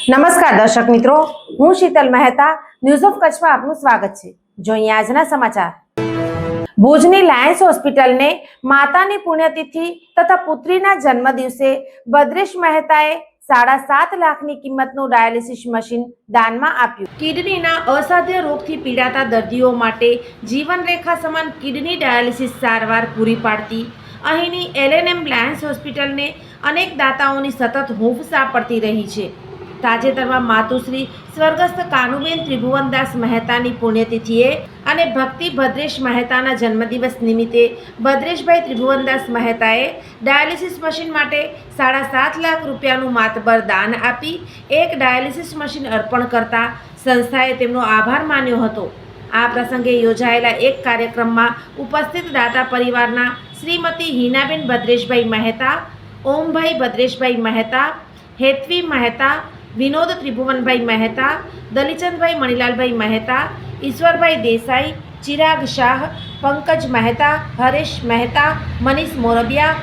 નમસ્કાર દર્શક મિત્રો, હું શીતલ મહેતા ન્યૂઝ ઓફ કચ્છમાં આપનું સ્વાગત છે। જોઈએ આજના સમાચાર। ભુજની લાયન્સ હોસ્પિટલને માતાની પુણ્યતિથિ તથા પુત્રીના જન્મદિવસે ભદ્રેશ મહેતાએ 7.5 લાખની કિંમતનું ડાયાલિસિસ મશીન દાનમાં આપ્યું। કિડનીના અસાધ્ય રોગથી પીડાતા દર્દીઓ માટે જીવનરેખા સમાન કિડની ડાયાલિસિસ સારવાર પૂરી પાડતી અહીંની LNM લાયન્સ હોસ્પિટલને અનેક દાતાઓની સતત હૂંફ સાંપડતી રહી છે। તાજેતરમાં માતુશ્રી સ્વર્ગસ્થ કાનુબેન ત્રિભુવનદાસ મહેતાની પુણ્યતિથિએ અને ભક્તિ ભદ્રેશ મહેતાના જન્મદિવસ નિમિત્તે ભદ્રેશભાઈ ત્રિભુવનદાસ મહેતાએ ડાયાલિસિસ મશીન માટે 7.5 લાખ રૂપિયાનું માતબર દાન આપી એક ડાયાલિસિસ મશીન અર્પણ કરતા સંસ્થાએ તેમનો આભાર માન્યો હતો। આ પ્રસંગે યોજાયેલા એક કાર્યક્રમમાં ઉપસ્થિત દાતા પરિવારના શ્રીમતી હિનાબેન ભદ્રેશભાઈ મહેતા, ઓમભાઈ ભદ્રેશભાઈ મહેતા, હેતવી મહેતા, વિનોદ ત્રિભુવનભાઈ મહેતા, દલીચંદભાઈ મણીલાલભાઈ મહેતા, ઈશ્વરભાઈ દેસાઈ, ચિરાગ શાહ, પંકજ મહેતા, હરેશ મહેતા, મનીષ મોરબિયા,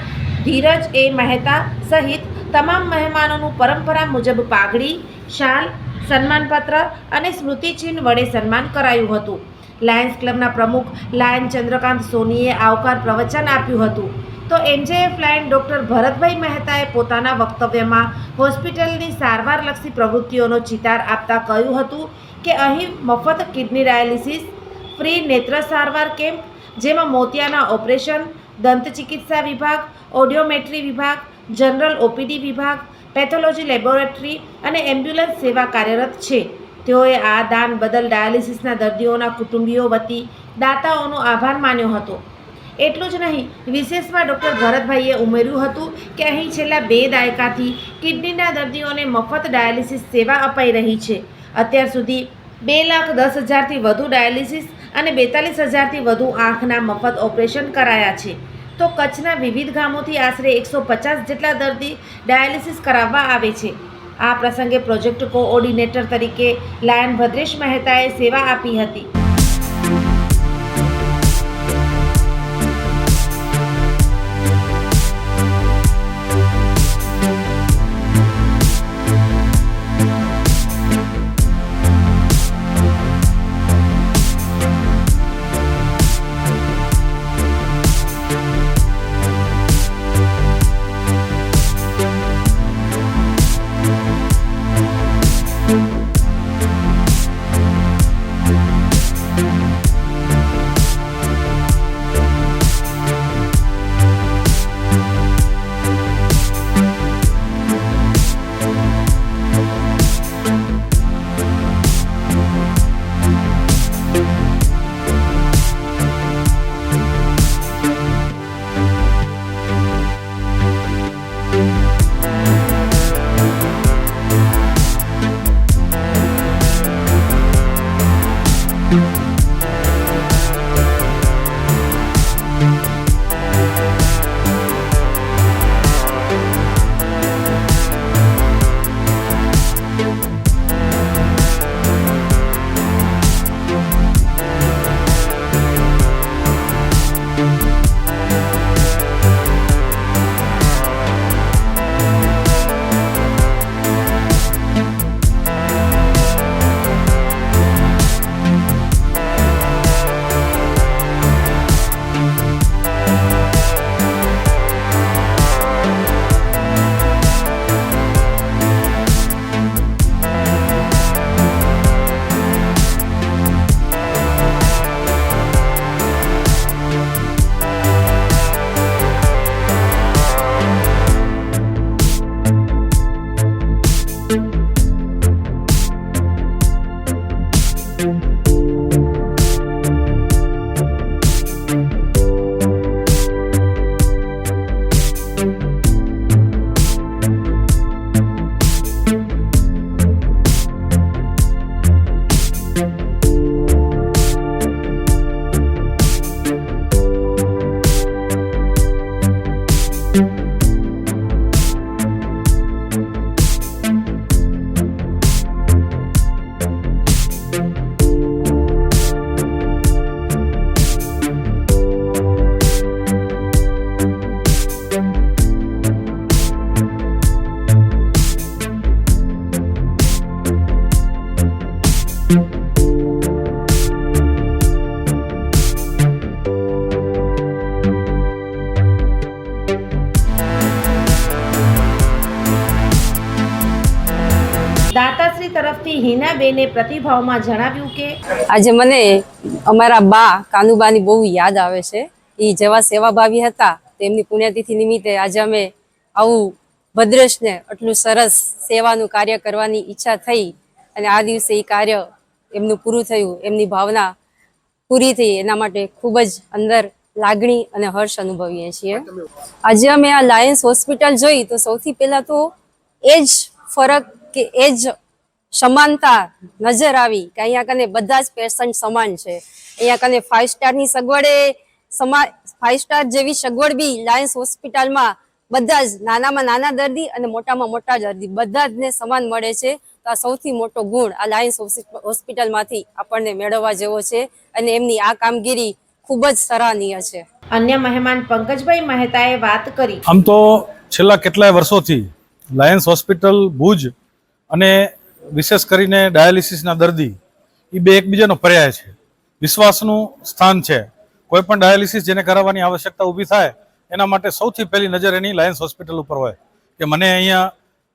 ધીરજ એ મહેતા સહિત તમામ મહેમાનોનું પરંપરા મુજબ પાઘડી, શાલ, સન્માનપત્ર અને સ્મૃતિચિહ્ન વડે સન્માન કરાયું હતું। લાયન્સ ક્લબના પ્રમુખ લાયન ચંદ્રકાંત સોનીએ આવકાર પ્રવચન આપ્યું હતું તો MJF લાયન ડૉક્ટર ભરતભાઈ મહેતાએ પોતાના વક્તવ્યમાં હોસ્પિટલની સારવારલક્ષી પ્રવૃત્તિઓનો ચિતાર આપતા કહ્યું હતું કે અહીં મફત કિડની ડાયાલિસિસ, ફ્રી નેત્ર સારવાર કેમ્પ જેમાં મોતિયાના ઓપરેશન, દંત ચિકિત્સા વિભાગ, ઓડિયોમેટ્રી વિભાગ, જનરલ OPD વિભાગ, પેથોલોજી લેબોરેટરી અને એમ્બ્યુલન્સ સેવા કાર્યરત છે। તેઓએ આ દાન બદલ ડાયાલિસિસના દર્દીઓના કુટુંબીઓ વતી દાતાઓનો આભાર માન્યો હતો। એટલું જ નહીં, વિશેષમાં ડૉક્ટર ભરતભાઈએ ઉમેર્યું હતું કે અહીં છેલ્લા 2 દાયકાથી કિડનીના દર્દીઓને મફત ડાયાલિસિસ સેવા અપાઈ રહી છે। અત્યાર સુધી 2,10,000થી વધુ ડાયાલિસિસ અને 42,000થી વધુ આંખના મફત ઓપરેશન કરાયા છે। તો કચ્છના વિવિધ ગામોથી આશરે 150 જેટલા દર્દી ડાયાલિસિસ કરાવવા આવે છે। આ પ્રસંગે પ્રોજેક્ટ કોઓર્ડિનેટર તરીકે લાયન ભદ્રેશ મહેતાએ સેવા આપી હતી। દાતાશ્રી તરફથી હિનાબેને પ્રતિભાવમાં જણાવ્યું કે આજે મને અમારા બા કાનુબાની બહુ યાદ આવે છે. એ જેવા સેવાભાવી હતા તેમની પુણ્યતિથિ નિમિત્તે આજે અમે આવું ભદ્રેશને આટલું સરસ સેવાનું કાર્ય કરવાની ઈચ્છા થઈ અને આ દિવસે એ કાર્ય એમનું પૂરું થયું, એમની ભાવના પૂરી થઈ, એના માટે ખૂબ જ અંદર લાગણી અને હર્ષ અનુભવીએ છીએ. આજે અમે આ લાયન્સ હોસ્પિટલ જોઈ તો સૌથી પહેલા તો એ જ ફરક કે એ જ સમાનતા નજર આવી કે અહીંયા કને બધા જ પેશન્ટ સમાન છે. અહીંયા કને 5 સ્ટારની સગવડે 5 સ્ટાર જેવી સગવડ બી લાયન્સ હોસ્પિટલમાં બધા જ નાનામાં નાના દર્દી અને મોટામાં મોટા દર્દી બધા જ ને સમાન મળે છે. તો આ સૌથી મોટો ગુણ આ લાયન્સ હોસ્પિટલમાંથી આપણને મેળવવા જેવો છે અને એમની આ કામગીરી ખૂબ જ સરાહનીય છે. અન્ય મહેમાન પંકજભાઈ મહેતાએ વાત કરી. આમ તો છેલ્લા કેટલાય વર્ષોથી લાયન્સ હોસ્પિટલ ભુજ અને વિશેષ કરીને ડાયાલિસિસના દર્દી એ બે એકબીજાનો પર્યાય છે, વિશ્વાસનું સ્થાન છે. કોઈ પણ ડાયાલિસિસ જેને કરાવવાની આવશ્યકતા ઊભી થાય એના માટે સૌથી પહેલી નજર એની લાયન્સ હોસ્પિટલ ઉપર હોય કે મને અહીંયા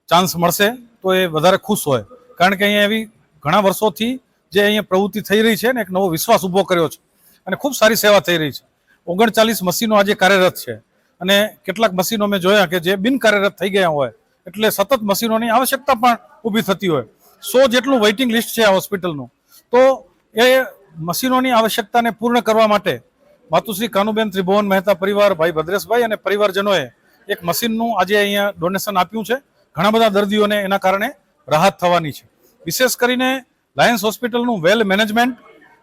ચાન્સ મળશે તો એ વધારે ખુશ હોય. કારણ કે અહીંયા એવી ઘણા વર્ષોથી જે અહીંયા પ્રવૃત્તિ થઈ રહી છે ને એક નવો વિશ્વાસ ઊભો કર્યો છે અને ખૂબ સારી સેવા થઈ રહી છે. 39 મશીનો આજે કાર્યરત છે અને કેટલાક મશીનો મેં જોયા કે જે બિન કાર્યરત થઈ ગયા હોય એટલે સતત મશીનોની આવશ્યકતા પણ ઊભી થતી હોય. 100 જેટલું વેઇટિંગ લિસ્ટ છે આ હોસ્પિટલનું. તો એ મશીનોની આવશ્યકતાને પૂર્ણ કરવા માટે માતુશ્રી કાનુબેન ત્રિભુવન મહેતા પરિવાર, ભાઈ ભદ્રેશભાઈ અને પરિવારજનોએ એક મશીનનું આજે અહીંયા ડોનેશન આપ્યું છે. ઘણા બધા દર્દીઓને એના કારણે રાહત થવાની છે. વિશેષ કરીને લાયન્સ હોસ્પિટલનું વેલ મેનેજમેન્ટ,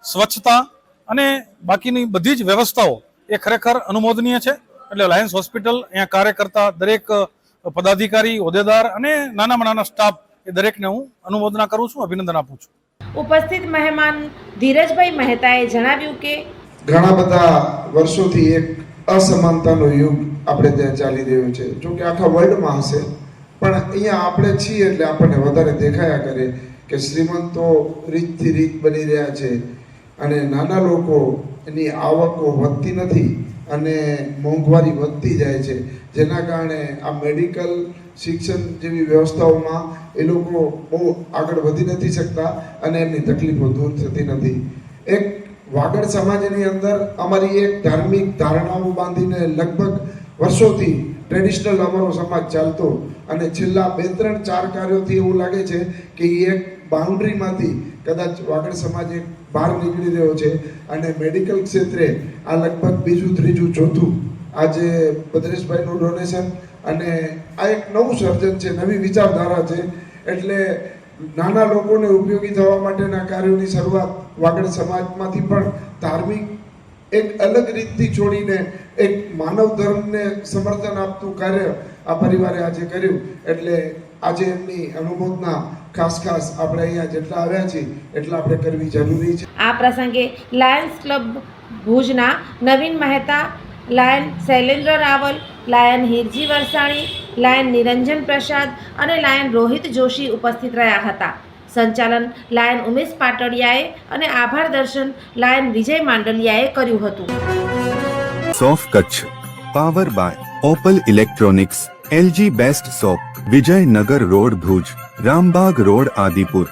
સ્વચ્છતા અને બાકીની બધી જ વ્યવસ્થાઓ એ ખરેખર અનુમોદનીય છે. એટલે લાયન્સ હોસ્પિટલ અહીંયા કાર્ય કરતા દરેક પદાધિકારી, હોદ્દેદાર અને નાનામાં નાના સ્ટાફ એ દરેકને હું અનુમોદના કરું છું, અભિનંદન આપું છું. ઉપસ્થિત મહેમાન ધીરજભાઈ મહેતાએ જણાવ્યું કે ઘણા બધા વર્ષોથી એક અસમાનતાનો યુગ આપણે ત્યાં ચાલી રહ્યો છે. જો કે આખા વર્લ્ડમાં હશે પણ અહીંયા આપણે છીએ એટલે આપણને વધારે દેખાયા કરે કે શ્રીમંતો રીતથી રીત બની રહ્યા છે અને નાના લોકો એની આવકો વધતી નથી અને મોંઘવારી વધતી જાય છે, જેના કારણે આ મેડિકલ શિક્ષણ જેવી વ્યવસ્થાઓમાં એ લોકો બહુ આગળ વધી નથી શકતા અને એમની તકલીફો દૂર થતી નથી. એક વાગડ સમાજની અંદર અમારી એક ધાર્મિક ધારણાઓ બાંધીને લગભગ વર્ષોથી ટ્રેડિશનલ અમારો સમાજ ચાલતો અને છેલ્લા 2, 3, 4 કાર્યોથી એવું લાગે છે કે એ એક બાઉન્ડ્રીમાંથી કદાચ વાગડ સમાજ એક બહાર નીકળી રહ્યો છે અને મેડિકલ ક્ષેત્રે આ લગભગ 2, 3, 4 આજે ભદ્રેશભાઈનું ડોનેશન અને આ એક નવું સર્જન છે, નવી વિચારધારા છે. એટલે નાના લોકોને ઉપયોગી થવા માટેના કાર્યોની શરૂઆત વાગડ સમાજમાંથી પણ ધાર્મિક એક અલગ રીતથી છોડીને એક માનવ ધર્મને સમર્થન આપતું કાર્ય આ પરિવારે આજે કર્યું. એટલે આજે એમની અનુમોદના ખાસ આપણે અહીંયા જેટલા આવ્યા છીએ એટલા આપણે કરવી જરૂરી છે. આ પ્રસંગે લાયન્સ ક્લબ ભુજના નવીન મહેતા, લાયન શૈલેન્દ્ર રાવલ, લાયન હિરજી વરસાણી, લાયન નિરંજન પ્રસાદ અને લાયન રોહિત જોશી ઉપસ્થિત રહ્યા હતા. સંચાલન લાયન ઉમેશ પાટડિયાએ અને આભાર દર્શન લાયન વિજય માંડલિયાએ કર્યું હતું. સોફ Kutch power by Opal electronics, LG best shop, Vijaynagar road Bhuj, Rambag road Adipur.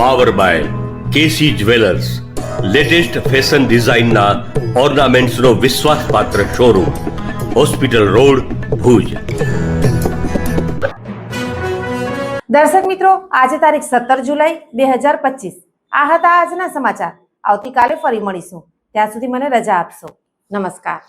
Power by KC jewellers, latest fashion ડિઝાઇનના ઓર્નામેન્ટ્સનો વિશ્વાસપાત્ર શોરૂમ, હોસ્પિટલ રોડ ભુજ. દર્શક મિત્રો, આજે તારીખ 17 જુલાઈ 2025 આ હતા આજના સમાચાર. આવતીકાલે ફરી મળીશું. ત્યાં સુધી મને રજા આપશો. નમસ્કાર.